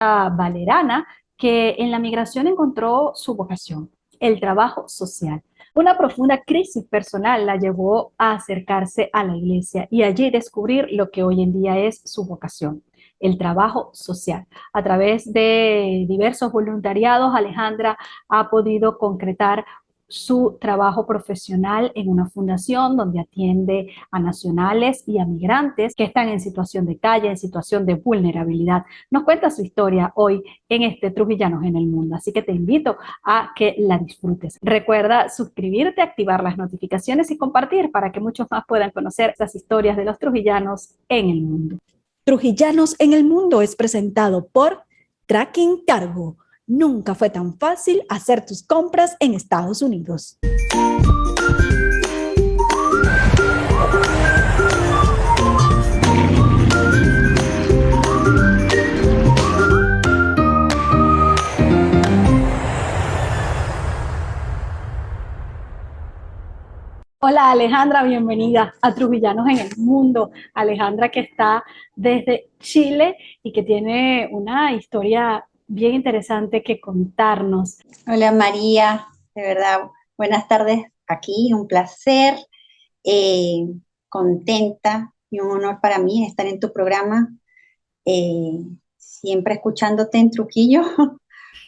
Valerana, que en la migración encontró su vocación, el trabajo social. Una profunda crisis personal la llevó a acercarse a la iglesia y allí descubrir lo que hoy en día es su vocación, el trabajo social. A través de diversos voluntariados, Alejandra ha podido concretar su trabajo profesional en una fundación donde atiende a nacionales y a migrantes que están en situación de calle, en situación de vulnerabilidad. Nos cuenta su historia hoy en este Trujillanos en el Mundo, así que te invito a que la disfrutes. Recuerda suscribirte, activar las notificaciones y compartir para que muchos más puedan conocer las historias de los trujillanos en el mundo. Trujillanos en el Mundo es presentado por Tracking Cargo. Nunca fue tan fácil hacer tus compras en Estados Unidos. Hola Alejandra, bienvenida a Trujillanos en el Mundo. Alejandra que está desde Chile y que tiene una historia bien interesante que contarnos. Hola María, de verdad, buenas tardes aquí, un placer, eh, contenta y un honor para mí estar en tu programa, eh, siempre escuchándote en Trujillo,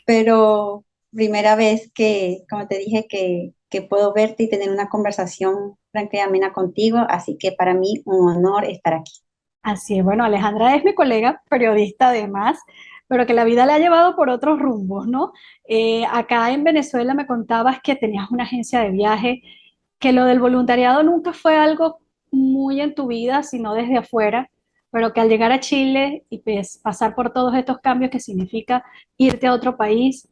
pero primera vez que, como te dije, que puedo verte y tener una conversación franca y amena contigo, así que para mí un honor estar aquí. Así es, bueno, Alejandra es mi colega, periodista además, pero que la vida le ha llevado por otros rumbos, ¿no? Acá en Venezuela me contabas que tenías una agencia de viaje, que lo del voluntariado nunca fue algo muy en tu vida, sino desde afuera, pero que al llegar a Chile y pues, pasar por todos estos cambios que significa irte a otro país,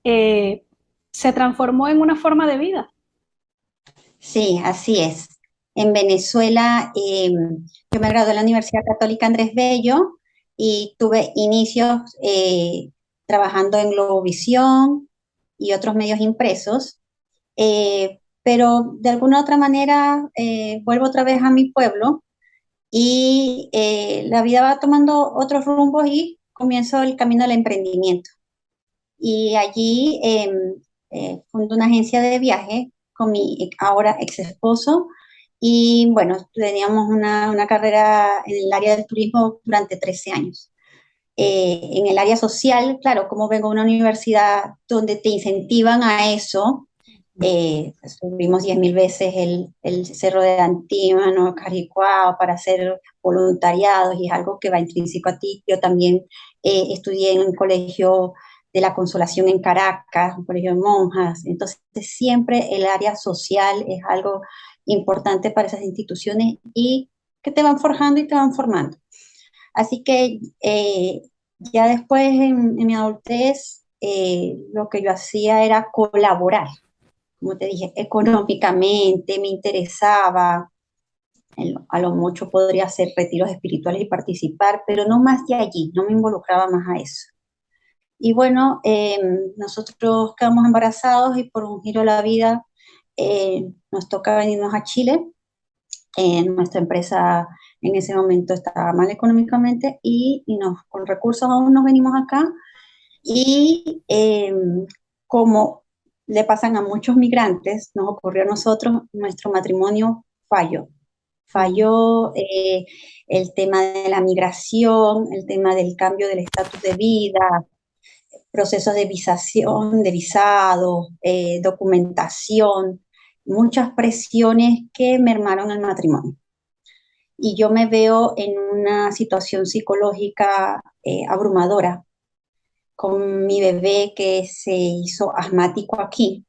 eh, se transformó en una forma de vida. Sí, así es. En Venezuela, yo me gradué en la Universidad Católica Andrés Bello y tuve inicios trabajando en Globovisión y otros medios impresos, pero de alguna u otra manera vuelvo otra vez a mi pueblo y la vida va tomando otros rumbos y comienzo el camino del emprendimiento. Y allí fundé una agencia de viaje con mi ahora ex esposo y bueno, teníamos una carrera en el área del turismo durante 13 años. En el área social, claro, como vengo de una universidad donde te incentivan a eso, pues, subimos 10.000 veces el Cerro de Antímano, Caricuao, para hacer voluntariados y es algo que va intrínseco a ti. Yo también estudié en un colegio de la Consolación en Caracas, un colegio de monjas, entonces siempre el área social es algo importante para esas instituciones y que te van forjando y te van formando. Así que ya después en mi adultez, lo que yo hacía era colaborar, como te dije, económicamente, me interesaba, a lo mucho podría hacer retiros espirituales y participar, pero no más de allí, no me involucraba más a eso. Y bueno, nosotros quedamos embarazados y por un giro de la vida nos toca venirnos a Chile. Nuestra empresa en ese momento estaba mal económicamente y con recursos aún nos venimos acá y como le pasan a muchos migrantes, nos ocurrió a nosotros, nuestro matrimonio falló. Mm. Falló el tema de la migración, el tema del cambio del estatus de vida, procesos de visación, de visado, documentación, muchas presiones que mermaron el matrimonio. Y yo me veo en una situación psicológica abrumadora con mi bebé que se hizo asmático aquí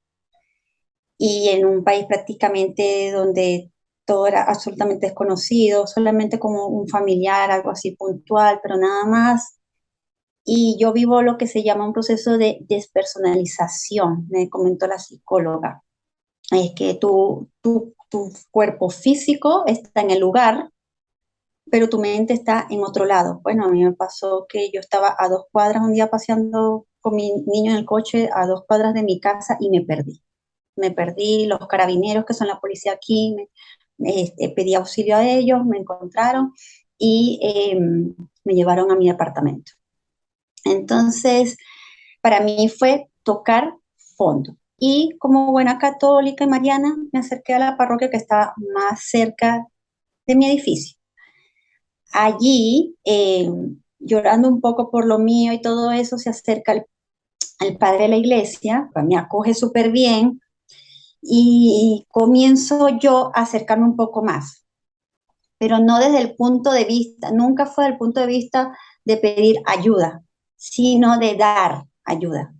y en un país prácticamente donde todo era absolutamente desconocido, solamente como un familiar, algo así puntual, pero nada más. Y yo vivo lo que se llama un proceso de despersonalización, me comentó la psicóloga. Es que tu cuerpo físico está en el lugar, pero tu mente está en otro lado. Bueno, a mí me pasó que yo estaba a 2 cuadras un día paseando con mi niño en el coche, a 2 cuadras de mi casa y me perdí. Me perdí, los carabineros, que son la policía aquí, pedí auxilio a ellos, me encontraron y me llevaron a mi apartamento. Entonces, para mí fue tocar fondo. Y como buena católica y mariana, me acerqué a la parroquia que estaba más cerca de mi edificio. Allí, llorando un poco por lo mío y todo eso, se acerca el padre de la iglesia, pues me acoge súper bien y comienzo yo a acercarme un poco más, pero no desde el punto de vista, nunca fue del punto de vista de pedir ayuda, sino de dar ayuda.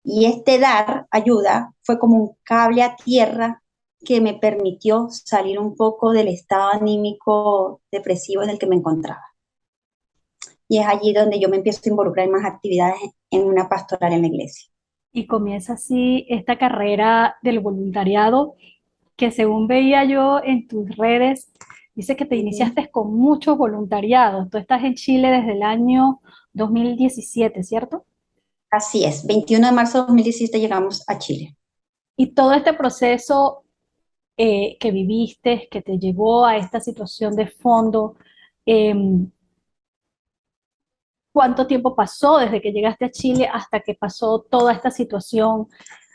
Y este dar ayuda fue como un cable a tierra que me permitió salir un poco del estado anímico depresivo en el que me encontraba. Y es allí donde yo me empiezo a involucrar en más actividades en una pastoral en la iglesia. Y comienza así esta carrera del voluntariado que según veía yo en tus redes, dice que te Ujú. iniciaste con muchos voluntariados. Tú estás en Chile desde el año 2017, ¿cierto? Así es, 21 de marzo de 2017 llegamos a Chile. Y todo este proceso que viviste, que te llevó a esta situación de fondo, eh, ¿cuánto tiempo pasó desde que llegaste a Chile hasta que pasó toda esta situación?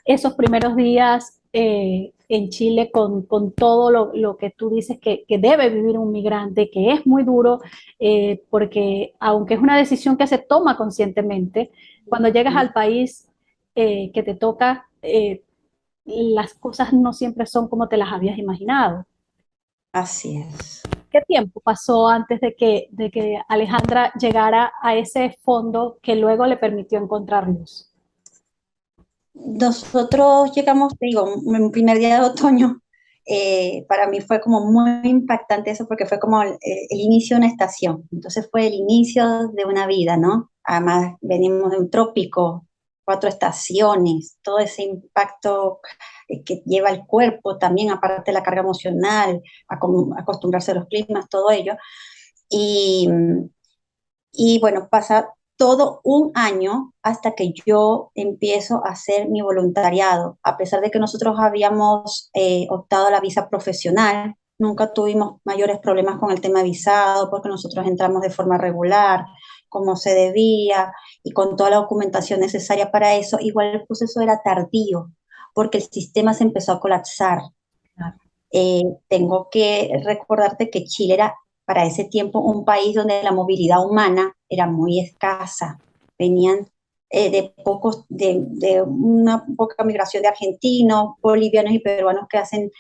Esos primeros días en Chile con todo lo que tú dices que debe vivir un migrante, que es muy duro, porque aunque es una decisión que se toma conscientemente, cuando llegas al país que te toca, las cosas no siempre son como te las habías imaginado. Así es. ¿Qué tiempo pasó antes de que Alejandra llegara a ese fondo que luego le permitió encontrar luz? Nosotros llegamos, te digo, un primer día de otoño. Para mí fue como muy impactante eso porque fue como el inicio de una estación. Entonces fue el inicio de una vida, ¿no? Además, venimos de un trópico, 4 estaciones, todo ese impacto que lleva el cuerpo también, aparte de la carga emocional, acostumbrarse a los climas, todo ello. Y, y bueno, pasa todo un año hasta que yo empiezo a hacer mi voluntariado. A pesar de que nosotros habíamos optado a la visa profesional, nunca tuvimos mayores problemas con el tema de visado porque nosotros entramos de forma regular, como se debía y con toda la documentación necesaria para eso. Igual el proceso era tardío porque el sistema se empezó a colapsar. Tengo que recordarte que Chile era para ese tiempo un país donde la movilidad humana era muy escasa. Venían de una poca migración de argentinos, bolivianos y peruanos que hacen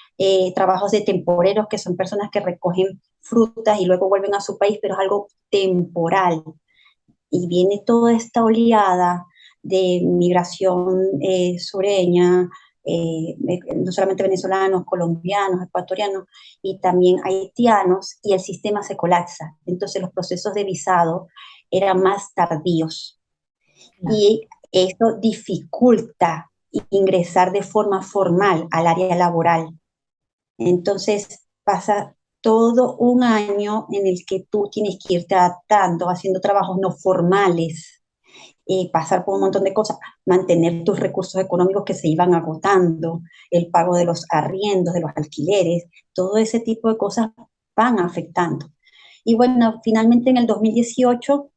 trabajos de temporeros, que son personas que recogen frutas y luego vuelven a su país, pero es algo temporal. Y viene toda esta oleada de migración sureña, no solamente venezolanos, colombianos, ecuatorianos y también haitianos, y el sistema se colapsa. Entonces los procesos de visado eran más tardíos Claro. y esto dificulta ingresar de forma formal al área laboral. Entonces pasa todo un año en el que tú tienes que irte adaptando, haciendo trabajos no formales, pasar por un montón de cosas, mantener tus recursos económicos que se iban agotando, el pago de los arriendos, de los alquileres, todo ese tipo de cosas van afectando. Y bueno, finalmente en el 2018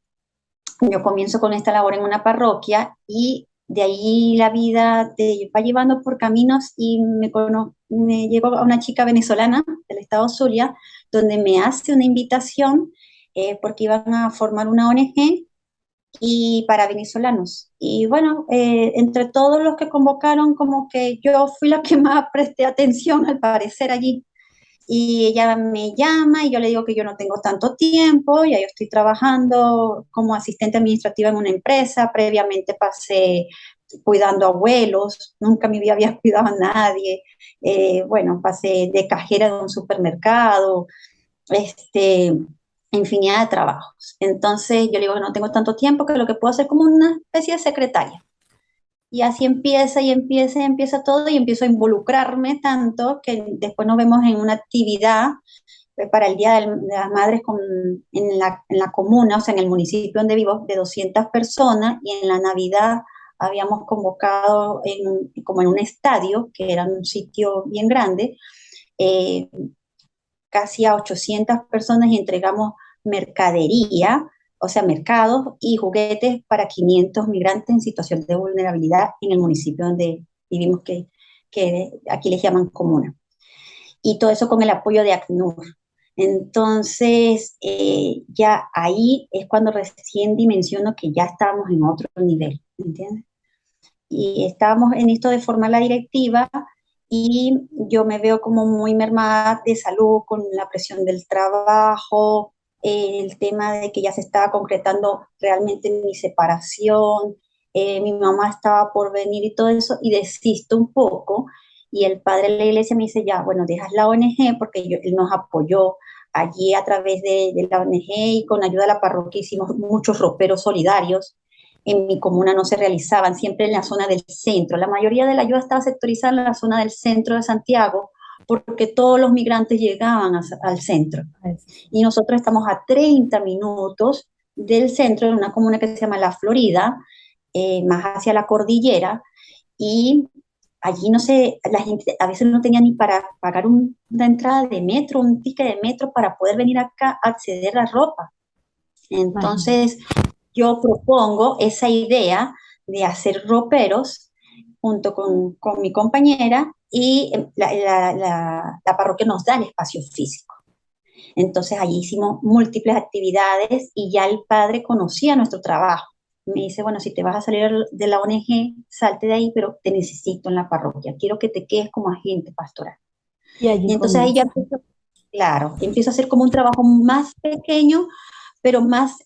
yo comienzo con esta labor en una parroquia y de ahí la vida te va llevando por caminos y me llegó a una chica venezolana del estado Zulia, donde me hace una invitación porque iban a formar una ONG y para venezolanos. Y bueno, entre todos los que convocaron, como que yo fui la que más presté atención al parecer allí. Y ella me llama y yo le digo que yo no tengo tanto tiempo, ya yo estoy trabajando como asistente administrativa en una empresa, previamente pasé cuidando abuelos, nunca en mi vida había cuidado a nadie, bueno, pasé de cajera de un supermercado, este, infinidad de trabajos. Entonces yo le digo que no tengo tanto tiempo, que lo que puedo hacer como una especie de secretaria. Y así empieza y empieza y empieza todo y empiezo a involucrarme tanto que después nos vemos en una actividad para el Día de las Madres en la comuna, o sea, en el municipio donde vivo, de 200 personas y en la Navidad habíamos convocado como en un estadio, que era un sitio bien grande, eh, casi a 800 personas y entregamos mercadería, o sea, mercados y juguetes para 500 migrantes en situación de vulnerabilidad en el municipio donde vivimos, que aquí les llaman comuna. Y todo eso con el apoyo de ACNUR. Entonces, ya ahí es cuando recién dimensiono que ya estábamos en otro nivel, ¿me entiendes? Y estábamos en esto de formar la directiva y yo me veo como muy mermada de salud con la presión del trabajo, el tema de que ya se estaba concretando realmente mi separación, mi mamá estaba por venir y todo eso, y desisto un poco. Y el padre de la iglesia me dice, ya, bueno, dejas la ONG porque él nos apoyó allí a través de la ONG y con ayuda de la parroquia hicimos muchos roperos solidarios. En mi comuna no se realizaban, siempre en la zona del centro. La mayoría de la ayuda estaba sectorizada en la zona del centro de Santiago, porque todos los migrantes llegaban al centro. Y nosotros estamos a 30 minutos del centro, en una comuna que se llama La Florida, más hacia la cordillera, y allí no sé, la gente a veces no tenía ni para pagar una entrada de metro, un ticket de metro para poder venir acá a acceder a ropa. Imagínate. Entonces, yo propongo esa idea de hacer roperos junto con mi compañera y la parroquia nos da el espacio físico. Entonces allí hicimos múltiples actividades y ya el padre conocía nuestro trabajo. Me dice, bueno, si te vas a salir de la ONG, salte de ahí, pero te necesito en la parroquia. Quiero que te quedes como agente pastoral. Y allí Y entonces ahí ya comienza. empiezo, claro, empiezo a hacer como un trabajo más pequeño, pero más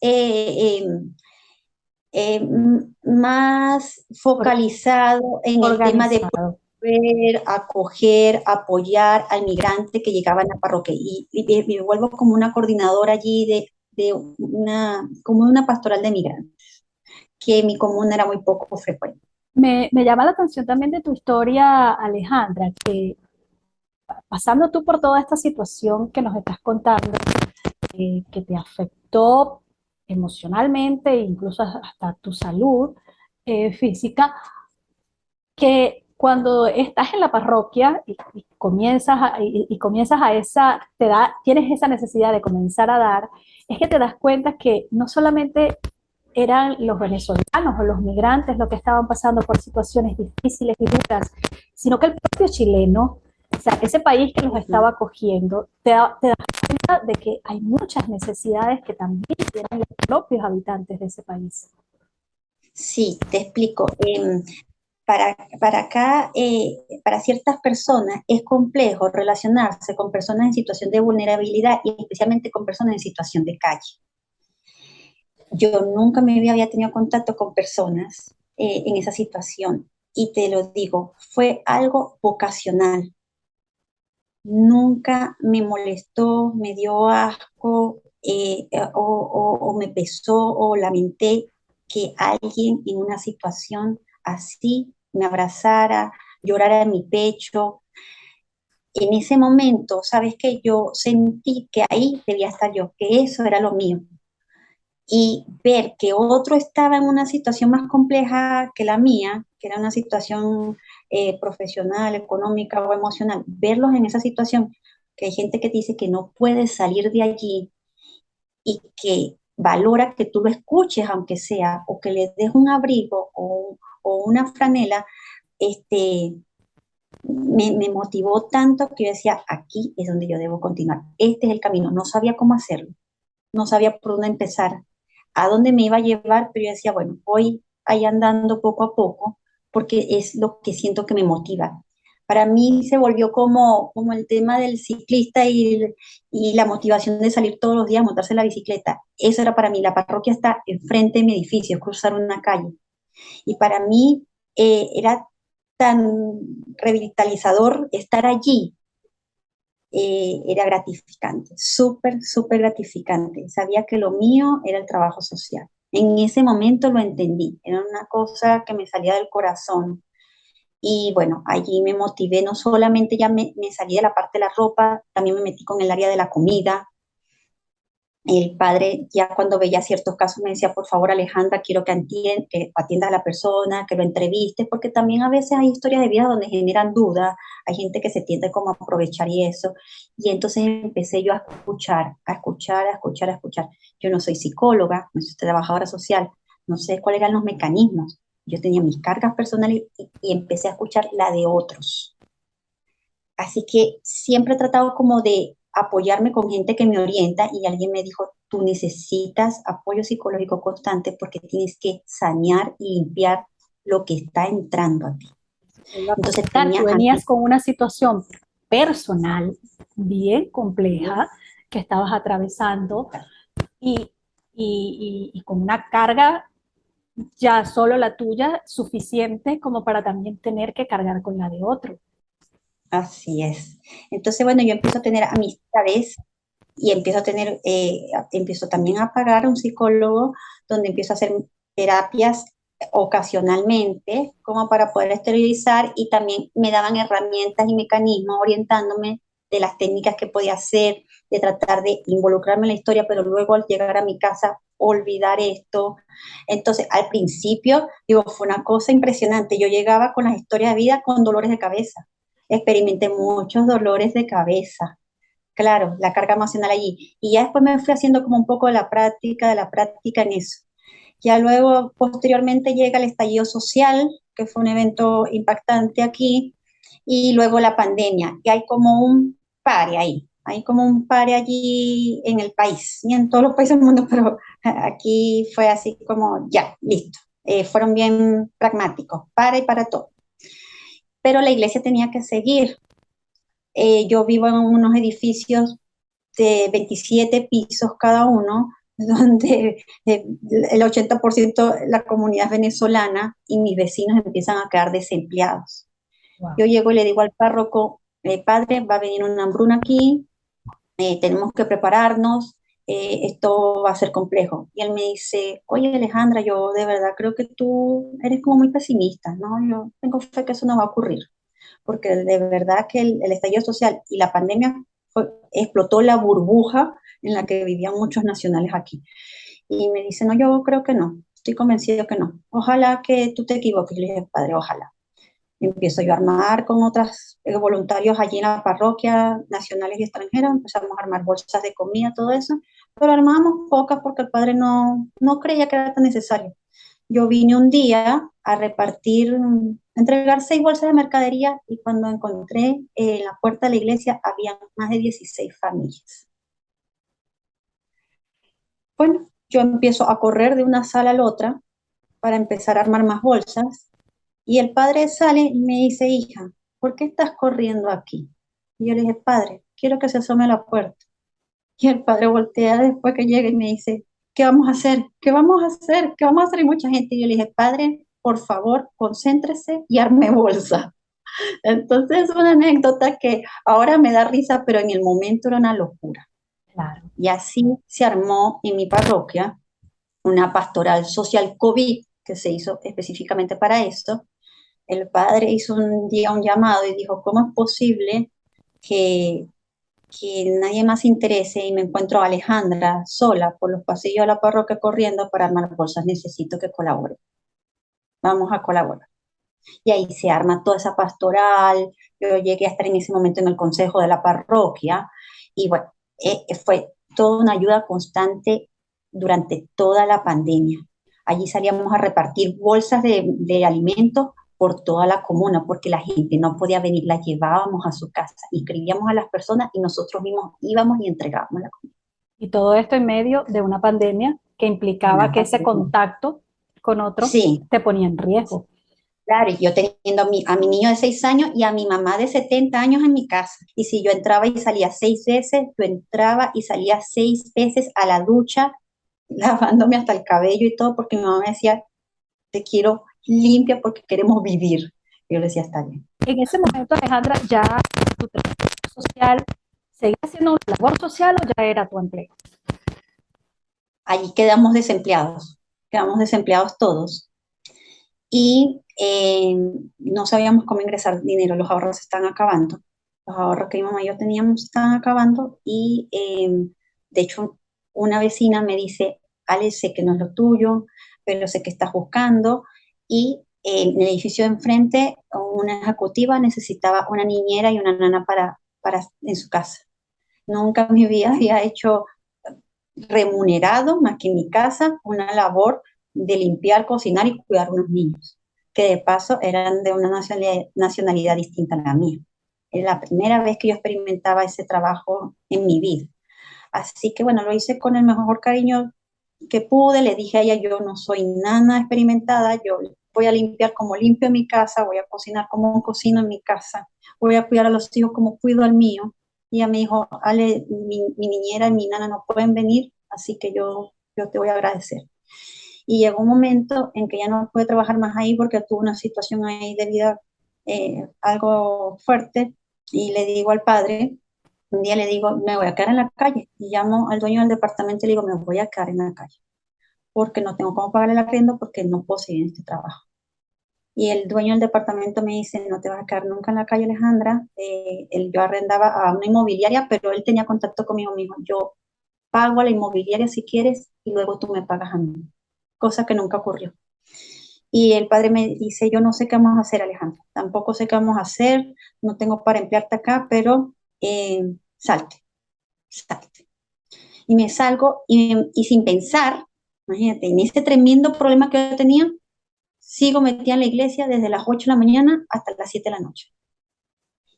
más Or- focalizado en el tema de organizado. promover, acoger, apoyar al migrante que llegaba a la parroquia. Y me vuelvo como una coordinadora allí de como una pastoral de migrantes, que en mi comuna era muy poco frecuente. Me llama la atención también de tu historia, Alejandra, que pasando tú por toda esta situación que nos estás contando, que te afectó emocionalmente, incluso hasta tu salud física, que cuando estás en la parroquia y comienzas y comienzas a esa, tienes esa necesidad de comenzar a dar, es que te das cuenta que no solamente eran los venezolanos o los migrantes los que estaban pasando por situaciones difíciles y duras, sino que el propio chileno, o sea, ese país que los estaba Ujú. acogiendo, te das cuenta de que hay muchas necesidades que también tienen los propios habitantes de ese país. Sí, te explico. Para acá, para ciertas personas es complejo relacionarse con personas en situación de vulnerabilidad y especialmente con personas en situación de calle. Yo nunca me había tenido contacto con personas en esa situación y te lo digo, fue algo vocacional. Nunca me molestó, me dio asco o me pesó o lamenté que alguien en una situación así me abrazara, llorara en mi pecho. En ese momento, sabes que yo sentí que ahí debía estar yo, que eso era lo mío, y ver que otro estaba en una situación más compleja que la mía, que era una situación profesional, económica o emocional, verlos en esa situación, que hay gente que dice que no puede salir de allí y que valora que tú lo escuches, aunque sea, o que le des un abrigo o una franela, este, me motivó tanto que yo decía, aquí es donde yo debo continuar, este es el camino, no sabía cómo hacerlo, no sabía por dónde empezar, a dónde me iba a llevar, pero yo decía, bueno, voy ahí andando poco a poco, porque es lo que siento que me motiva. Para mí se volvió como el tema del ciclista y la motivación de salir todos los días a montarse en la bicicleta. Eso era para mí. La parroquia está enfrente de mi edificio, es cruzar una calle. Y para mí era tan revitalizador estar allí, era gratificante, súper, súper gratificante. Sabía que lo mío era el trabajo social. En ese momento lo entendí, era una cosa que me salía del corazón. Y bueno, allí me motivé, no solamente ya me salí de la parte de la ropa, también me metí con el área de la comida. El padre ya cuando veía ciertos casos me decía, por favor Alejandra, quiero que atiendas a la persona, que lo entrevistes, porque también a veces hay historias de vida donde generan dudas, hay gente que se tiende como a aprovechar y eso. Y entonces empecé yo a escuchar, a escuchar, a escuchar, a escuchar. Yo no soy psicóloga, no soy trabajadora social, no sé cuáles eran los mecanismos. Yo tenía mis cargas personales y empecé a escuchar la de otros. Así que siempre he tratado como de apoyarme con gente que me orienta y alguien me dijo, tú necesitas apoyo psicológico constante porque tienes que sanear y limpiar lo que está entrando a ti. Te iba a Entonces preguntar, tenía tú a venías mí, con una situación personal bien compleja que estabas atravesando y, y con una carga ya solo la tuya suficiente como para también tener que cargar con la de otro. así es. Entonces, bueno, yo empiezo a tener amistades y empiezo también a pagar a un psicólogo donde empiezo a hacer terapias ocasionalmente como para poder esterilizar y también me daban herramientas y mecanismos orientándome de las técnicas que podía hacer, de tratar de involucrarme en la historia, pero luego al llegar a mi casa olvidar esto. Entonces, al principio, digo, fue una cosa impresionante. Yo llegaba con las historias de vida con dolores de cabeza. Experimenté muchos dolores de cabeza, claro, la carga emocional allí. Y ya después me fui haciendo como un poco de la práctica en eso. Ya luego, posteriormente llega el estallido social, que fue un evento impactante aquí, y luego la pandemia. Y hay como un pare ahí, hay como un pare allí en el país, y en todos los países del mundo, pero aquí fue así como, ya, listo. Fueron bien pragmáticos, para y para todo. Pero la iglesia tenía que seguir. Yo vivo en unos edificios de 27 pisos cada uno, donde el 80% de la comunidad es venezolana y mis vecinos empiezan a quedar desempleados. Wow. Yo llego y le digo al párroco, padre, va a venir una hambruna aquí, tenemos que prepararnos, esto va a ser complejo. Y él me dice, oye Alejandra, yo de verdad creo que tú eres como muy pesimista, ¿no? Yo tengo fe que eso no va a ocurrir porque de verdad que el estallido social y la pandemia explotó la burbuja en la que vivían muchos nacionales aquí. Y me dice, no, yo creo que no, estoy convencido que no. Ojalá que tú te equivoques. Y le dije, padre, ojalá. Y empiezo yo a armar con otros voluntarios allí en la parroquia, nacionales y extranjeros, empezamos a armar bolsas de comida, todo eso, pero armábamos pocas porque el padre no creía que era tan necesario. Yo vine un día a repartir, entregar 6 bolsas de mercadería y cuando encontré en la puerta de la iglesia había más de 16 familias. Bueno, yo empiezo a correr de una sala a la otra para empezar a armar más bolsas y el padre sale y me dice, hija, ¿por qué estás corriendo aquí? Y yo le dije, padre, quiero que se asome a la puerta. Y el padre voltea después que llega y me dice, ¿qué vamos a hacer? ¿Qué vamos a hacer? ¿Qué vamos a hacer? Y mucha gente. Y yo le dije, padre, por favor, concéntrese y arme bolsa. Entonces es una anécdota que ahora me da risa, pero en el momento era una locura. Claro. Y así se armó en mi parroquia una pastoral social COVID que se hizo específicamente para esto. El padre hizo un día un llamado y dijo, ¿cómo es posible que nadie más se interese y me encuentro a Alejandra sola por los pasillos de la parroquia corriendo para armar bolsas? Necesito que colabore. Vamos a colaborar. Y ahí se arma toda esa pastoral. Yo llegué a estar en ese momento en el consejo de la parroquia y bueno, fue toda una ayuda constante durante toda la pandemia. Allí salíamos a repartir bolsas de alimentos por toda la comuna porque la gente no podía venir, las llevábamos a su casa, inscribíamos a las personas y nosotros mismos íbamos y entregábamos la comida. Y todo esto en medio de una pandemia que implicaba Una que ese pandemia. contacto con otros Sí, te ponía en riesgo. claro, y yo teniendo a mi niño de 6 años y a mi mamá de 70 años en mi casa. Y si yo entraba y salía 6 veces, yo entraba y salía 6 veces a la ducha, lavándome hasta el cabello y todo, porque mi mamá me decía, te quiero limpia porque queremos vivir. Y yo le decía, está bien. En ese momento, Alejandra, ya tu trabajo social, ¿seguía haciendo una labor social o ya era tu empleo? Allí quedamos desempleados todos. Y no sabíamos cómo ingresar dinero, los ahorros se están acabando. Los ahorros que mi mamá y yo teníamos se estaban acabando y de hecho una vecina me dice, Ale, sé que no es lo tuyo, pero sé que estás buscando, y en el edificio de enfrente, una ejecutiva necesitaba una niñera y una nana para en su casa. Nunca en mi vida había hecho remunerado, más que en mi casa, una labor de limpiar, cocinar y cuidar a unos niños, que de paso eran de una nacionalidad distinta a la mía. Era la primera vez que yo experimentaba ese trabajo en mi vida. Así que bueno, lo hice con el mejor cariño que pude. Le dije a ella, yo no soy nada experimentada, yo voy a limpiar como limpio en mi casa, voy a cocinar como cocino en mi casa, voy a cuidar a los hijos como cuido al mío. Y ella me dijo, Ale, mi niñera y mi nana no pueden venir, así que yo te voy a agradecer. Y llegó un momento en que ya no pude trabajar más ahí porque tuvo una situación ahí de vida algo fuerte, y le digo al padre, un día le digo, me voy a quedar en la calle, y llamo al dueño del departamento y le digo, me voy a quedar en la calle, porque no tengo cómo pagar el arriendo, porque no puedo seguir en este trabajo. Y el dueño del departamento me dice, no te vas a quedar nunca en la calle, Alejandra. Yo arrendaba a una inmobiliaria, pero él tenía contacto conmigo mismo. Yo pago a la inmobiliaria si quieres y luego tú me pagas a mí. Cosa que nunca ocurrió. Y el padre me dice, yo no sé qué vamos a hacer, Alejandra. Tampoco sé qué vamos a hacer. No tengo para emplearte acá, pero salte, salte. Y me salgo y sin pensar, imagínate, en ese tremendo problema que yo tenía, sigo metida en la iglesia desde las 8 de la mañana hasta las 7 de la noche.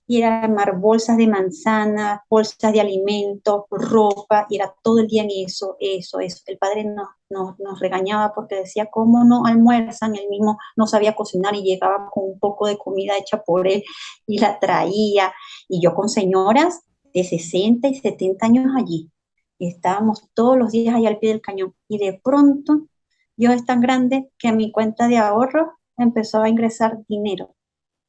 Y era armar bolsas de manzana, bolsas de alimentos, ropa, y era todo el día en eso, eso, eso. El padre nos regañaba porque decía, ¿cómo no almuerzan? Él mismo no sabía cocinar y llegaba con un poco de comida hecha por él y la traía. Y yo con señoras de 60 y 70 años allí. Y estábamos todos los días allá al pie del cañón. Y de pronto, Dios es tan grande que a mi cuenta de ahorro empezó a ingresar dinero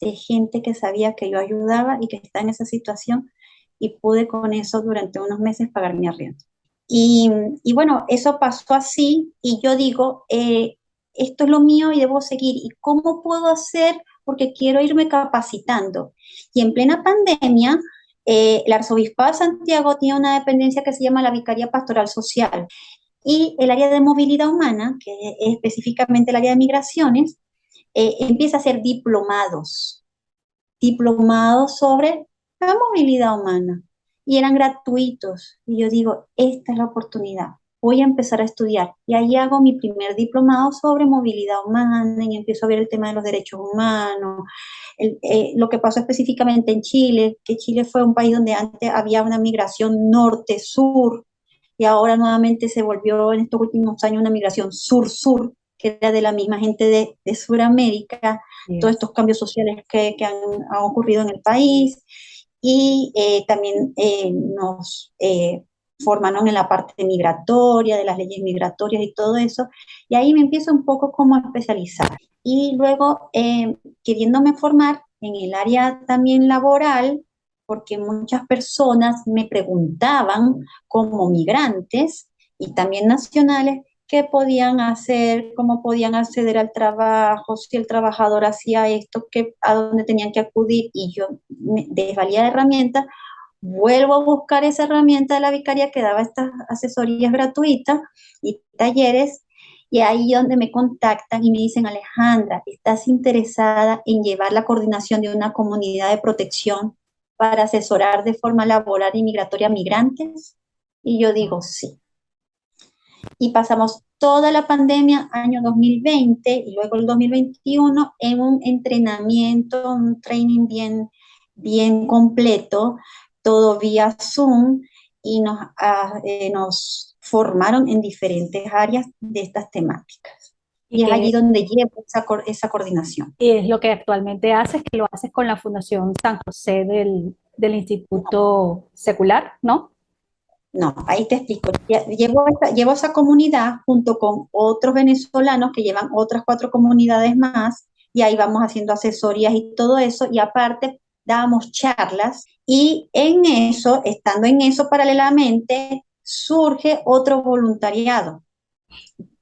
de gente que sabía que yo ayudaba y que está en esa situación, y pude con eso durante unos meses pagar mi arriendo. Y, y bueno, eso pasó así, y yo digo, esto es lo mío y debo seguir. ¿Y cómo puedo hacer? Porque quiero irme capacitando. Y en plena pandemia, el Arzobispado de Santiago tiene una dependencia que se llama la Vicaría Pastoral Social, y el área de movilidad humana, que es específicamente el área de migraciones, empieza a hacer diplomados sobre la movilidad humana, y eran gratuitos. Y yo digo, esta es la oportunidad, voy a empezar a estudiar. Y ahí hago mi primer diplomado sobre movilidad humana y empiezo a ver el tema de los derechos humanos, lo que pasó específicamente en Chile, que Chile fue un país donde antes había una migración norte-sur, y ahora nuevamente se volvió en estos últimos años una migración sur-sur, que era de la misma gente de Sudamérica, todos Yes. estos cambios sociales que han ocurrido en el país, y también nos formaron en la parte migratoria, de las leyes migratorias y todo eso, y ahí me empiezo un poco como a especializar. Y luego, queriéndome formar en el área también laboral, porque muchas personas me preguntaban como migrantes y también nacionales qué podían hacer, cómo podían acceder al trabajo, si el trabajador hacía esto, a dónde tenían que acudir, y yo me desvalía de herramientas, vuelvo a buscar esa herramienta de la vicaría que daba estas asesorías gratuitas y talleres, y ahí donde me contactan y me dicen, Alejandra, ¿estás interesada en llevar la coordinación de una comunidad de protección para asesorar de forma laboral y migratoria a migrantes? Y yo digo, sí. Y pasamos toda la pandemia, año 2020 y luego el 2021, en un entrenamiento, un training bien completo, todo vía Zoom, y nos formaron en diferentes áreas de estas temáticas. Y Y es allí que donde llevo esa coordinación. y es lo que actualmente haces, que lo haces con la Fundación San José del Instituto Secular, ¿no? No, ahí te explico. Llevo esa comunidad junto con otros venezolanos que llevan otras 4 comunidades más, y ahí vamos haciendo asesorías y todo eso, y aparte dábamos charlas, y en eso, estando en eso paralelamente, surge otro voluntariado,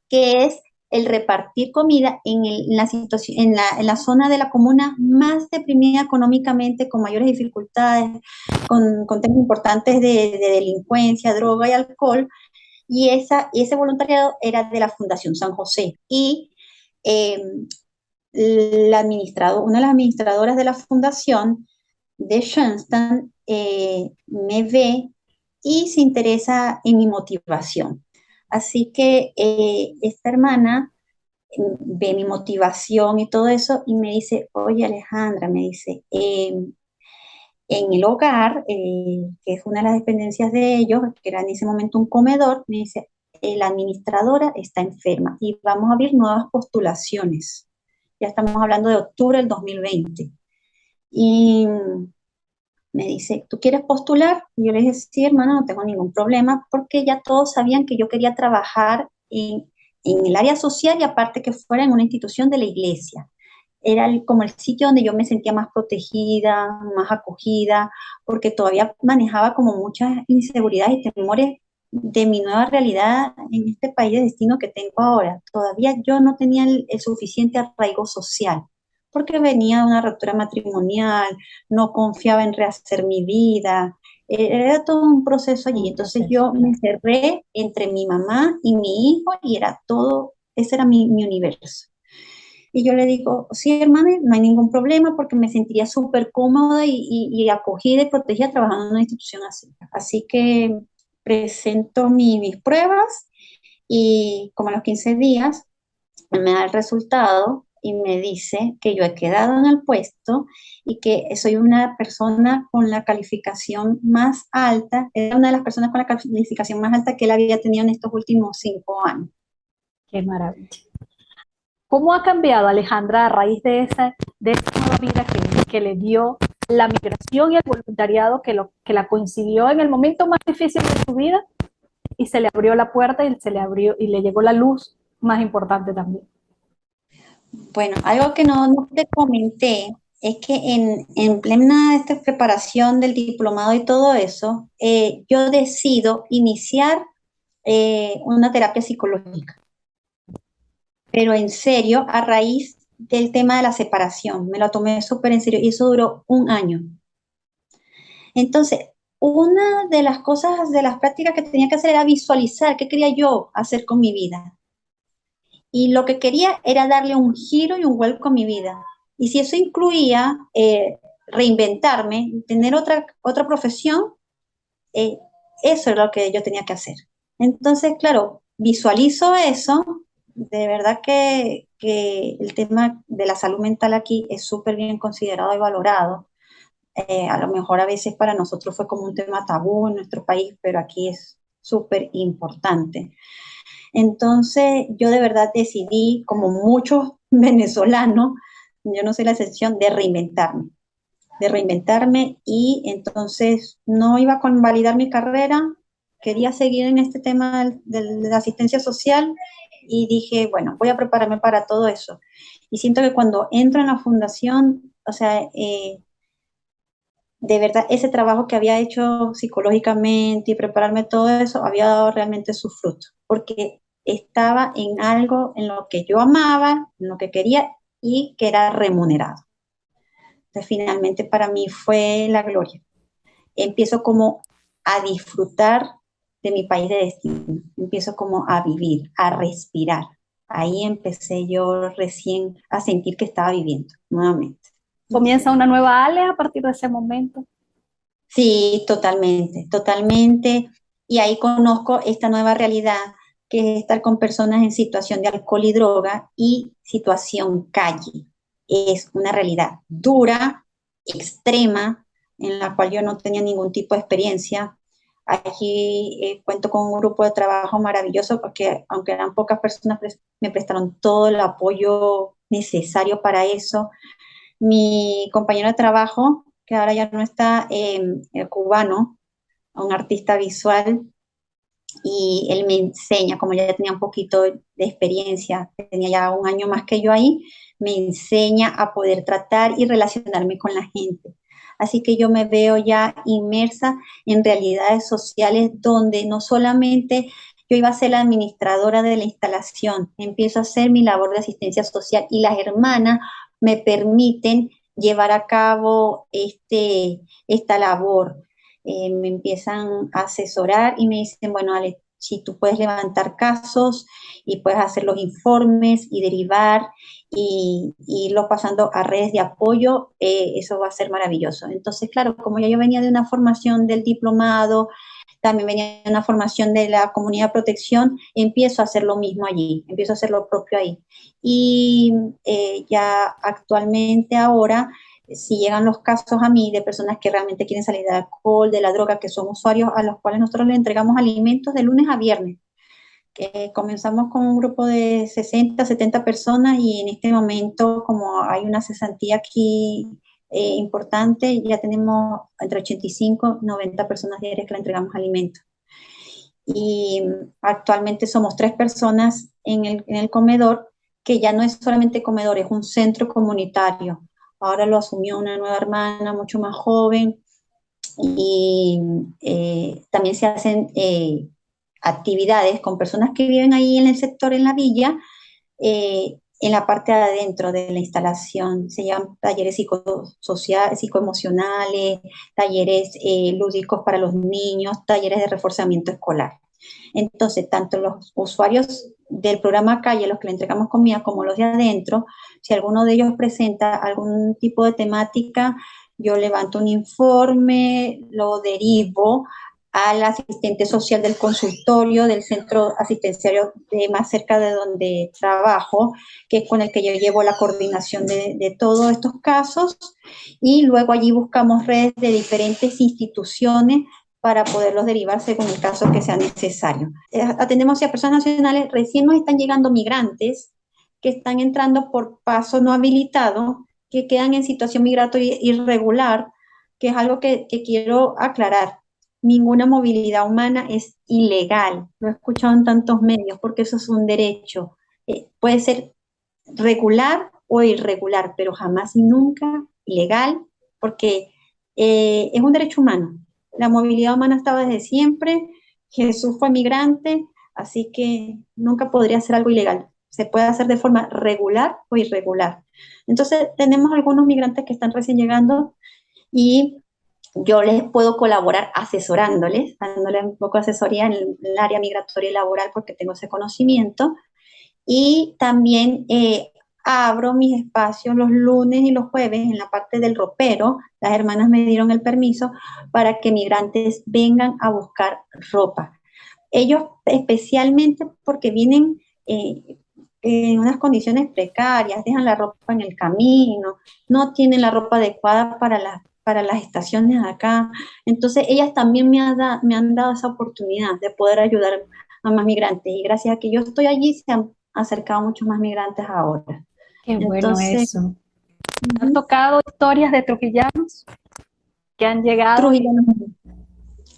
que es el repartir comida en la situación, en la zona de la comuna más deprimida económicamente, con mayores dificultades, con temas importantes de delincuencia, droga y alcohol, y ese voluntariado era de la Fundación San José. Y eh, una de las administradoras de la fundación de Schoenstatt me ve y se interesa en mi motivación. Así que esta hermana ve mi motivación y todo eso y me dice, oye Alejandra, me dice, en el hogar, que es una de las dependencias de ellos, que era en ese momento un comedor, me dice, la administradora está enferma y vamos a abrir nuevas postulaciones. Ya estamos hablando de octubre del 2020. Y me dice, ¿tú quieres postular? Y yo le dije, sí, hermana, no tengo ningún problema, porque ya todos sabían que yo quería trabajar en el área social y aparte que fuera en una institución de la iglesia. Era como el sitio donde yo me sentía más protegida, más acogida, porque todavía manejaba como muchas inseguridades y temores de mi nueva realidad en este país de destino que tengo ahora. Todavía yo no tenía el suficiente arraigo social, porque venía de una ruptura matrimonial, no confiaba en rehacer mi vida, era todo un proceso allí. Un Entonces proceso, yo me claro. encerré entre mi mamá y mi hijo y era todo, ese era mi universo. Y yo le digo, sí, hermana, no hay ningún problema porque me sentiría súper cómoda y acogida y protegida trabajando en una institución así. Así que presento mis pruebas y como a los 15 días me da el resultado y me dice que yo he quedado en el puesto y que soy una persona con la calificación más alta, era una de las personas con la calificación más alta que él había tenido en estos últimos 5 años. Qué maravilla. ¿Cómo ha cambiado Alejandra a raíz de esa nueva vida que le dio la migración y el voluntariado que la coincidió en el momento más difícil de su vida y se le abrió la puerta y se le abrió y le llegó la luz más importante también? Bueno, algo que no te comenté es que en plena esta preparación del diplomado y todo eso, yo decido iniciar una terapia psicológica, pero en serio, a raíz del tema de la separación. Me lo tomé súper en serio y eso duró un año. Entonces, una de las cosas, de las prácticas que tenía que hacer era visualizar qué quería yo hacer con mi vida. Y lo que quería era darle un giro y un vuelco a mi vida. Y si eso incluía reinventarme, tener otra profesión, eh, eso es lo que yo tenía que hacer. Entonces, claro, visualizo eso. De verdad que el tema de la salud mental aquí es súper bien considerado y valorado. A lo mejor a veces para nosotros fue como un tema tabú en nuestro país, pero aquí es súper importante. Entonces yo de verdad decidí, como muchos venezolanos, yo no soy la excepción, de reinventarme y entonces no iba a convalidar mi carrera, quería seguir en este tema de la asistencia social y dije, bueno, voy a prepararme para todo eso. Y siento que cuando entro en la fundación, o sea, de verdad ese trabajo que había hecho psicológicamente y prepararme todo eso había dado realmente su fruto, porque estaba en algo en lo que yo amaba, en lo que quería y que era remunerado. Entonces, finalmente para mí fue la gloria. Empiezo como a disfrutar de mi país de destino, empiezo como a vivir, a respirar. Ahí empecé yo recién a sentir que estaba viviendo nuevamente. Comienza una nueva Ale a partir de ese momento. Sí, totalmente, totalmente. Y ahí conozco esta nueva realidad que es estar con personas en situación de alcohol y droga y situación calle. Es una realidad dura, extrema, en la cual yo no tenía ningún tipo de experiencia. Aquí cuento con un grupo de trabajo maravilloso porque aunque eran pocas personas, me prestaron todo el apoyo necesario para eso. Mi compañero de trabajo, que ahora ya no está, el cubano, un artista visual, y él me enseña, como ya tenía un poquito de experiencia, tenía ya un año más que yo ahí, me enseña a poder tratar y relacionarme con la gente. Así que yo me veo ya inmersa en realidades sociales donde no solamente yo iba a ser la administradora de la instalación, empiezo a hacer mi labor de asistencia social y las hermanas me permiten llevar a cabo esta labor. Me empiezan a asesorar y me dicen, bueno, Ale, si tú puedes levantar casos y puedes hacer los informes y derivar y irlo pasando a redes de apoyo, eso va a ser maravilloso. Entonces, claro, como ya yo venía de una formación del diplomado, también venía de una formación de la comunidad de protección, empiezo a hacer lo mismo allí, empiezo a hacer lo propio ahí. Y ya actualmente ahora, si llegan los casos a mí de personas que realmente quieren salir del alcohol, de la droga, que son usuarios a los cuales nosotros les entregamos alimentos de lunes a viernes. Comenzamos con un grupo de 60, 70 personas y en este momento, como hay una cesantía aquí importante, ya tenemos entre 85 y 90 personas diarias que le entregamos alimentos. Y actualmente somos 3 personas en el comedor, que ya no es solamente comedor, es un centro comunitario. Ahora lo asumió una nueva hermana, mucho más joven, y también se hacen actividades con personas que viven ahí en el sector, en la villa, en la parte de adentro de la instalación. Se llaman talleres psicosociales, psicoemocionales, talleres lúdicos para los niños, talleres de reforzamiento escolar. Entonces, tanto los usuarios del programa Calle, los que le entregamos comida, como los de adentro, si alguno de ellos presenta algún tipo de temática, yo levanto un informe, lo derivo al asistente social del consultorio, del centro asistenciario más cerca de donde trabajo, que es con el que yo llevo la coordinación de todos estos casos, y luego allí buscamos redes de diferentes instituciones para poderlos derivar según el caso que sea necesario. Atendemos a personas nacionales, recién nos están llegando migrantes que están entrando por paso no habilitado, que quedan en situación migratoria irregular, que es algo que quiero aclarar. Ninguna movilidad humana es ilegal. Lo he escuchado en tantos medios porque eso es un derecho. Puede ser regular o irregular, pero jamás y nunca ilegal, porque es un derecho humano. La movilidad humana estaba desde siempre, Jesús fue migrante, así que nunca podría ser algo ilegal. Se puede hacer de forma regular o irregular. Entonces, tenemos algunos migrantes que están recién llegando y yo les puedo colaborar asesorándoles, dándoles un poco de asesoría en el área migratoria y laboral porque tengo ese conocimiento. Y también abro mis espacios los lunes y los jueves en la parte del ropero. Las hermanas me dieron el permiso para que migrantes vengan a buscar ropa. Ellos especialmente porque vienen en unas condiciones precarias, dejan la ropa en el camino, no tienen la ropa adecuada para las estaciones de acá. Entonces ellas también me han dado esa oportunidad de poder ayudar a más migrantes y gracias a que yo estoy allí se han acercado muchos más migrantes ahora. Qué bueno Entonces, eso. ¿Han uh-huh. tocado historias de trujillanos que han llegado y Trujillanos.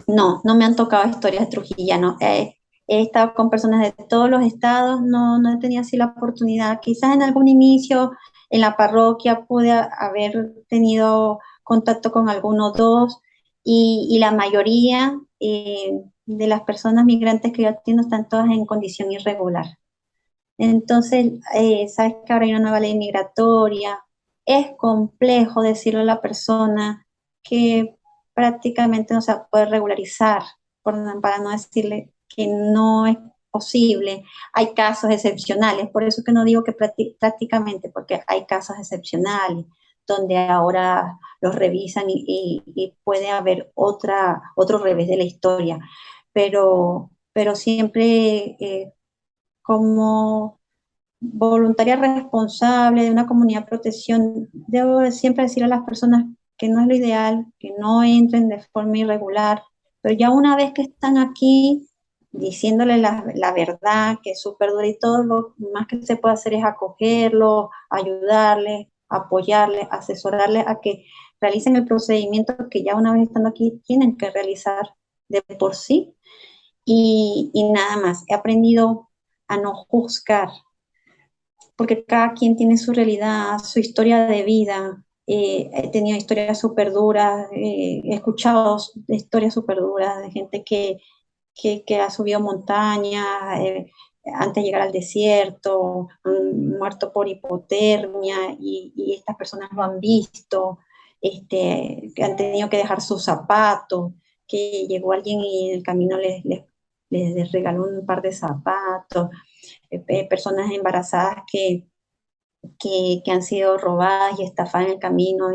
No, no me han tocado historias trujillanos. He estado con personas de todos los estados, no, no he tenido así la oportunidad. Quizás en algún inicio en la parroquia pude haber tenido contacto con algunos dos y la mayoría de las personas migrantes que yo atiendo están todas en condición irregular. Entonces, sabes que ahora hay una nueva ley migratoria. Es complejo decirle a la persona que prácticamente no se puede regularizar, para no decirle que no es posible. Hay casos excepcionales, por eso que no digo que prácticamente, porque hay casos excepcionales donde ahora los revisan y puede haber otro revés de la historia. Pero siempre como voluntaria responsable de una comunidad de protección, debo siempre decir a las personas que no es lo ideal, que no entren de forma irregular, pero ya una vez que están aquí, diciéndole la verdad, que es súper dura y todo, lo más que se puede hacer es acogerlos, ayudarles, apoyarles, asesorarles a que realicen el procedimiento que ya una vez estando aquí tienen que realizar de por sí y nada más. He aprendido a no juzgar, porque cada quien tiene su realidad, su historia de vida. He tenido historias súper duras, he escuchado historias súper duras de gente que ha subido montañas antes de llegar al desierto, han muerto por hipotermia y estas personas lo han visto, que han tenido que dejar sus zapatos, que llegó alguien y en el camino les les regaló un par de zapatos, personas embarazadas que han sido robadas y estafadas en el camino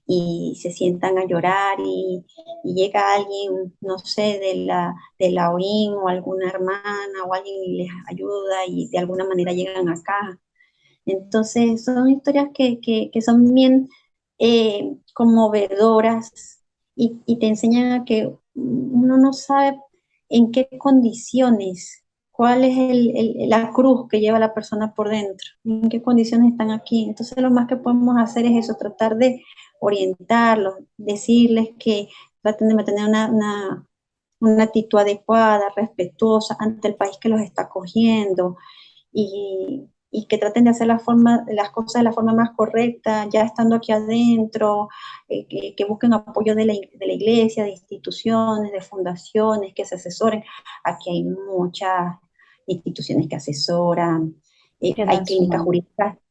y se sientan a llorar y llega alguien, no sé, de la OIM o alguna hermana o alguien y les ayuda y de alguna manera llegan acá. Entonces son historias que son bien conmovedoras y te enseñan a que uno no sabe en qué condiciones, cuál es la cruz que lleva la persona por dentro, en qué condiciones están aquí. Entonces lo más que podemos hacer es eso, tratar de orientarlos, decirles que traten de mantener una actitud adecuada, respetuosa ante el país que los está acogiendo y que traten de hacer las cosas de la forma más correcta, ya estando aquí adentro, que busquen apoyo de la iglesia, de instituciones, de fundaciones, que se asesoren. Aquí hay muchas instituciones que asesoran, que hay dan su mano.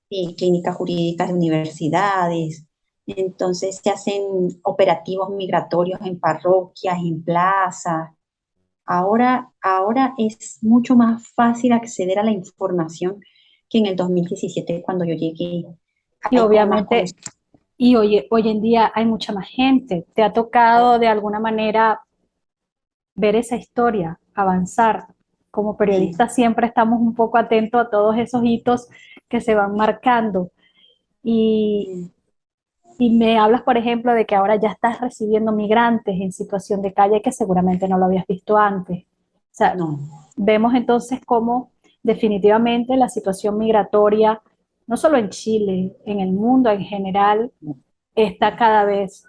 clínicas jurídicas de universidades, entonces se hacen operativos migratorios en parroquias, en plazas. Ahora es mucho más fácil acceder a la información que en el 2017 cuando yo llegué. Y Hay como más obviamente, conocimiento. y hoy en día hay mucha más gente. ¿Te ha tocado de alguna manera ver esa historia, avanzar? Como periodistas siempre estamos un poco atentos a todos esos hitos que se van marcando. Y, y me hablas, por ejemplo, de que ahora ya estás recibiendo migrantes en situación de calle que seguramente no lo habías visto antes. O sea, No, vemos entonces cómo definitivamente la situación migratoria, no solo en Chile, en el mundo en general, no. está cada vez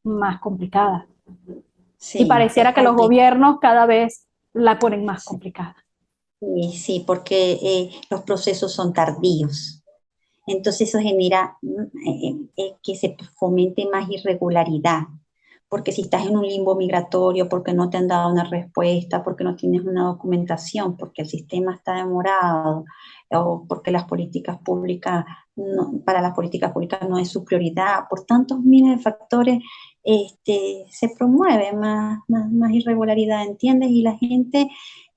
más complicada. Y Sí, es pareciera que los complejo. gobiernos cada vez la ponen más Sí, complicada. sí, porque los procesos son tardíos. Entonces eso genera que se fomente más irregularidad, porque si estás en un limbo migratorio, porque no te han dado una respuesta, porque no tienes una documentación, porque el sistema está demorado, o porque las políticas públicas, para las políticas públicas no es su prioridad, por tantos miles de factores, se promueve más irregularidad, ¿entiendes? Y la gente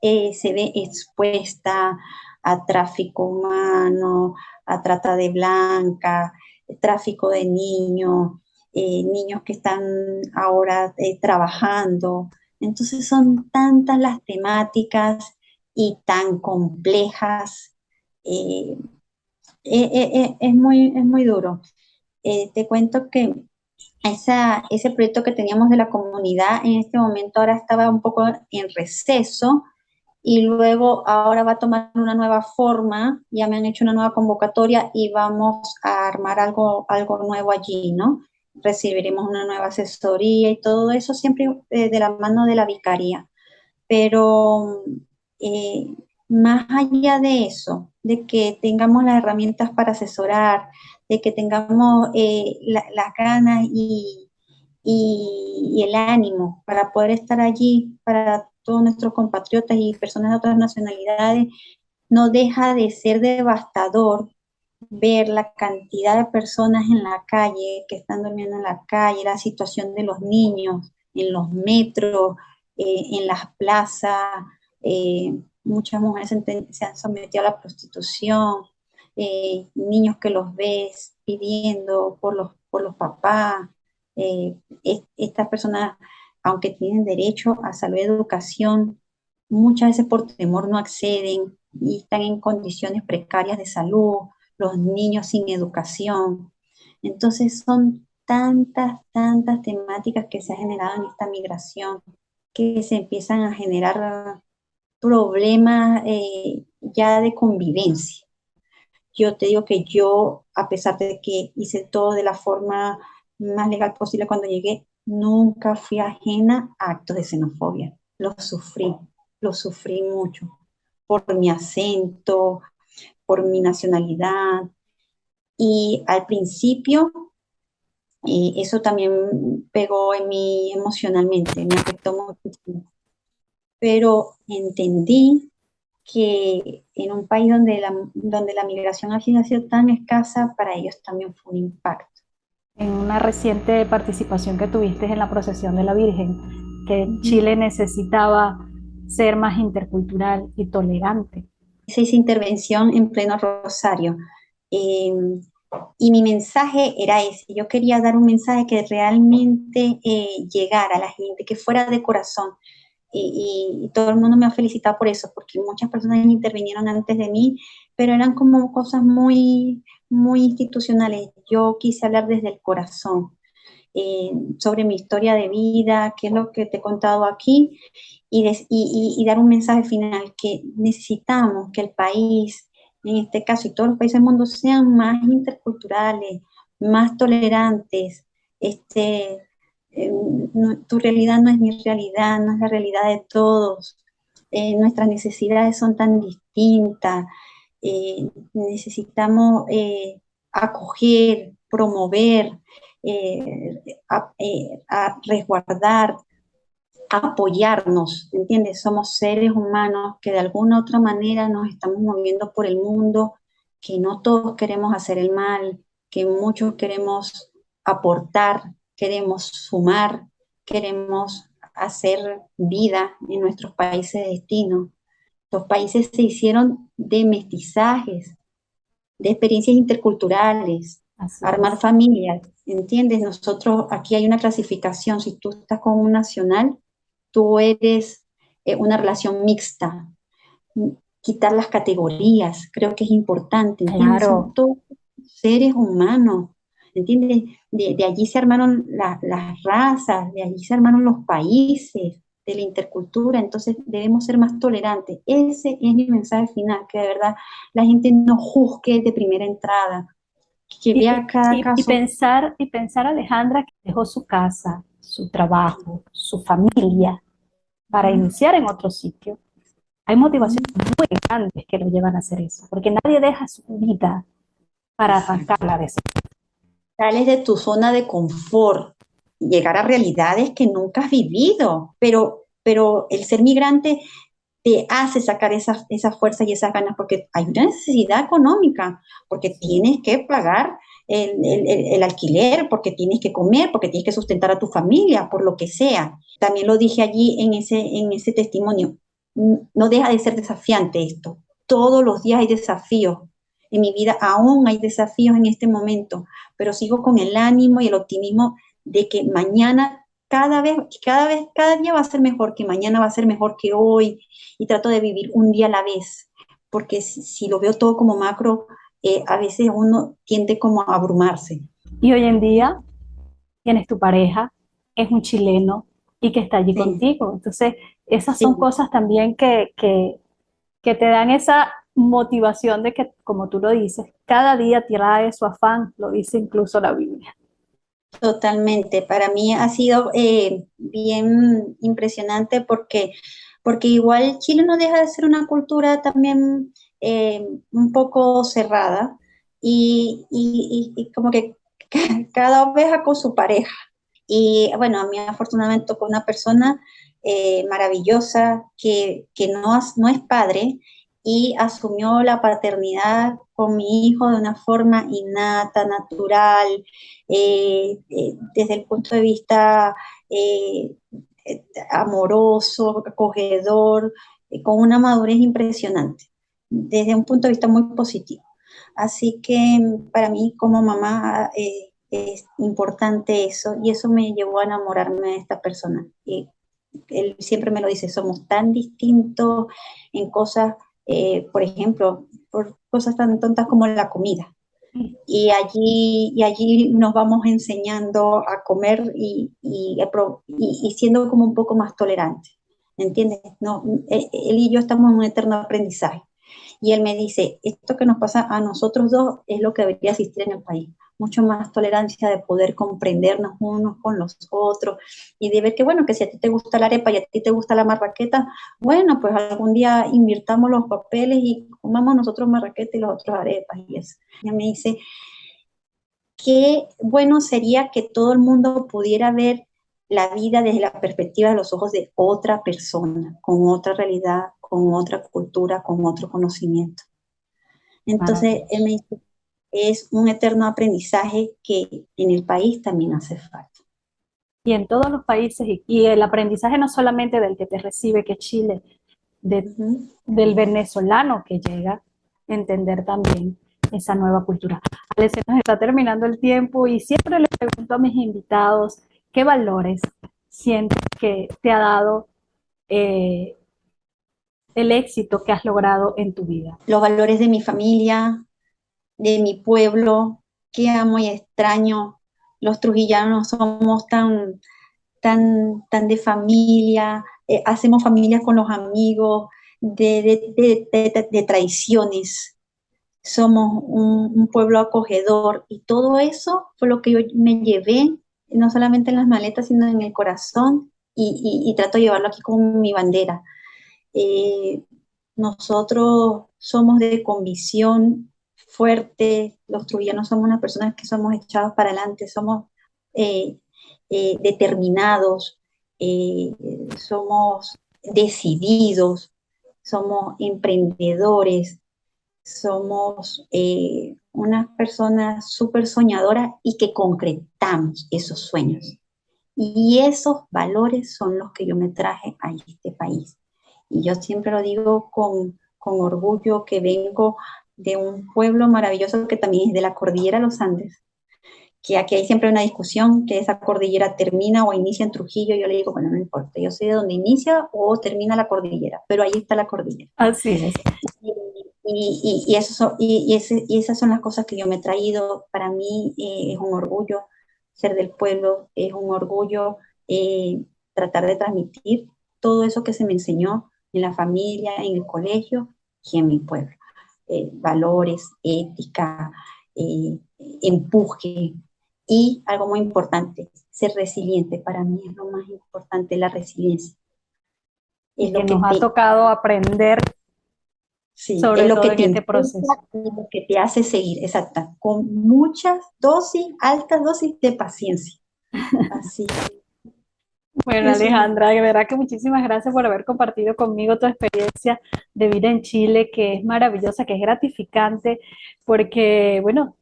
se ve expuesta a tráfico humano, a trata de blancas, tráfico de niños, niños que están ahora trabajando. Entonces son tantas las temáticas y tan complejas. eh, es muy duro. Te cuento que ese proyecto que teníamos de la comunidad en este momento ahora estaba un poco en receso y luego ahora va a tomar una nueva forma, ya me han hecho una nueva convocatoria y vamos a armar algo nuevo allí, ¿no? Recibiremos una nueva asesoría y todo eso siempre de la mano de la vicaría. Pero eh, más allá de eso, de que tengamos las herramientas para asesorar, de que tengamos las ganas y el ánimo para poder estar allí para todos nuestros compatriotas y personas de otras nacionalidades, no deja de ser devastador ver la cantidad de personas en la calle, que están durmiendo en la calle, la situación de los niños en los metros, en las plazas, muchas mujeres se han sometido a la prostitución, niños que los ves pidiendo por los papás, estas personas, aunque tienen derecho a salud y educación, muchas veces por temor no acceden y están en condiciones precarias de salud, los niños sin educación. Entonces son tantas temáticas que se han generado en esta migración que se empiezan a generar problemas ya de convivencia. Yo te digo que yo, a pesar de que hice todo de la forma más legal posible cuando llegué, nunca fui ajena a actos de xenofobia. Los sufrí mucho por mi acento, por mi nacionalidad. Y al principio eso también pegó en mí emocionalmente, me afectó muchísimo. Pero entendí que en un país donde la migración ha sido tan escasa, para ellos también fue un impacto. En una reciente participación que tuviste en la procesión de la Virgen, que Ujú. Chile necesitaba ser más intercultural y tolerante. Hice esa intervención en pleno Rosario. Eh, y mi mensaje era ese. Yo quería dar un mensaje que realmente llegara a la gente, que fuera de corazón. Y todo el mundo me ha felicitado por eso, porque muchas personas intervinieron antes de mí, pero eran como cosas muy, muy institucionales. Yo quise hablar desde el corazón, sobre mi historia de vida, qué es lo que te he contado aquí, y dar un mensaje final, que necesitamos que el país, en este caso, y todos los países del mundo, sean más interculturales, más tolerantes. Este, Tu realidad no es mi realidad, no es la realidad de todos. Nuestras necesidades son tan distintas. Necesitamos acoger, promover, a resguardar, apoyarnos, ¿entiendes? Somos seres humanos que de alguna u otra manera nos estamos moviendo por el mundo, que no todos queremos hacer el mal, que muchos queremos aportar, queremos sumar, queremos hacer vida en nuestros países de destino. Los países se hicieron de mestizajes, de experiencias interculturales, Así armar es. familias, ¿entiendes? Nosotros, aquí hay una clasificación, si tú estás con un nacional, tú eres una relación mixta. Quitar las categorías, creo que es importante, ¿entiendes? Son Claro. todos seres humanos, ¿entiendes? De allí se armaron las razas, de allí se armaron los países, de la intercultura, entonces debemos ser más tolerantes. Ese es mi mensaje final, que de verdad la gente no juzgue de primera entrada, que Y, vea cada caso. y pensar, Alejandra, que dejó su casa, su trabajo, su familia para iniciar en otro sitio. Hay motivaciones muy grandes que lo llevan a hacer eso, porque nadie deja su vida para Exacto. arrancarla de eso. Sales de tu zona de confort, llegar a realidades que nunca has vivido, pero el ser migrante te hace sacar esa fuerza y esas ganas, porque hay una necesidad económica, porque Sí. tienes que pagar el alquiler, porque tienes que comer, porque tienes que sustentar a tu familia, por lo que sea. También lo dije allí en ese testimonio. No deja de ser desafiante esto. Todos los días hay desafíos. En mi vida aún hay desafíos en este momento, pero sigo con el ánimo y el optimismo de que mañana, cada día va a ser mejor, que mañana va a ser mejor que hoy, y trato de vivir un día a la vez, porque si lo veo todo como macro, a veces uno tiende como a abrumarse. Y hoy en día tienes tu pareja, es un chileno y que está allí Sí, contigo. Entonces, esas sí, son cosas también que te dan esa motivación de que, como tú lo dices, cada día trae su afán, lo dice incluso la Biblia. totalmente. Para mí ha sido bien impresionante porque igual Chile no deja de ser una cultura también un poco cerrada y como que cada oveja con su pareja. Y bueno, a mí afortunadamente tocó una persona maravillosa que no es padre y asumió la paternidad con mi hijo de una forma innata, natural, desde el punto de vista eh, amoroso, acogedor, con una madurez impresionante, desde un punto de vista muy positivo. Así que para mí como mamá es importante eso y eso me llevó a enamorarme de esta persona. Y él siempre me lo dice, somos tan distintos en cosas, por ejemplo, por cosas tan tontas como la comida. Y allí nos vamos enseñando a comer y siendo como un poco más tolerantes. ¿Entiendes? No, él y yo estamos en un eterno aprendizaje. Y él me dice, esto que nos pasa a nosotros dos es lo que debería existir en el país. Mucho más tolerancia de poder comprendernos unos con los otros y de ver que, bueno, que si a ti te gusta la arepa y a ti te gusta la marraqueta, bueno, pues algún día invirtamos los papeles y comamos nosotros marraqueta y los otros arepas y eso. Y él me dice, qué bueno sería que todo el mundo pudiera ver la vida desde la perspectiva de los ojos de otra persona, con otra realidad, con otra cultura, con otro conocimiento. Entonces, él Maravilloso. me dice, es un eterno aprendizaje que en el país también hace falta. Y en todos los países, y el aprendizaje no solamente del que te recibe, que es Chile, de- Ujú. del venezolano que llega a entender también esa nueva cultura. Ale, se nos está terminando el tiempo y siempre le pregunto a mis invitados, ¿qué valores sientes que te ha dado eh, el éxito que has logrado en tu vida? Los valores de mi familia, de mi pueblo, que amo y extraño. Los trujillanos somos tan de familia, hacemos familia con los amigos, de tradiciones. Somos un pueblo acogedor y todo eso fue lo que yo me llevé, no solamente en las maletas, sino en el corazón y trato de llevarlo aquí como mi bandera. Eh, Nosotros somos de convicción fuerte, los trujillanos somos unas personas que somos echados para adelante, somos eh, determinados, eh, somos decididos, somos emprendedores, somos unas personas súper soñadoras y que concretamos esos sueños. Y esos valores son los que yo me traje a este país. Y yo siempre lo digo con orgullo que vengo de un pueblo maravilloso que también es de la cordillera de los Andes, que aquí hay siempre una discusión, que esa cordillera termina o inicia en Trujillo. Yo le digo, bueno, no importa, yo sé de dónde inicia o termina la cordillera, pero ahí está la cordillera. Así es. Y esas son las cosas que yo me he traído. Para mí es un orgullo ser del pueblo, es un orgullo tratar de transmitir todo eso que se me enseñó en la familia, en el colegio y en mi pueblo. Valores, ética, empuje y algo muy importante, ser resiliente. Para mí es lo más importante, la resiliencia. Es Y que lo que nos ha te tocado aprender, Sí, es sobre lo todo que en te este impulsa proceso. y lo que te hace seguir, exacto, con muchas dosis, altas dosis de paciencia. Así que Bueno, eso es lo Alejandra, de verdad que muchísimas gracias por haber compartido conmigo tu experiencia de vida en Chile, que es maravillosa, que es gratificante, porque, bueno,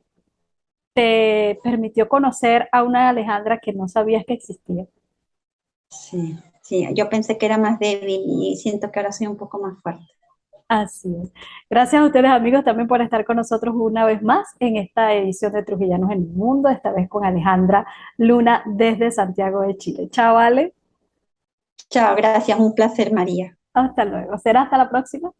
te permitió conocer a una Alejandra que no sabías que existía. sí, sí, yo pensé que era más débil y siento que ahora soy un poco más fuerte. Así es. Gracias a ustedes, amigos, también por estar con nosotros una vez más en esta edición de Trujillanos en el Mundo, esta vez con Alejandra Luna desde Santiago de Chile. Chao, Ale. Chao, gracias, un placer, María. Hasta luego. Será hasta la próxima.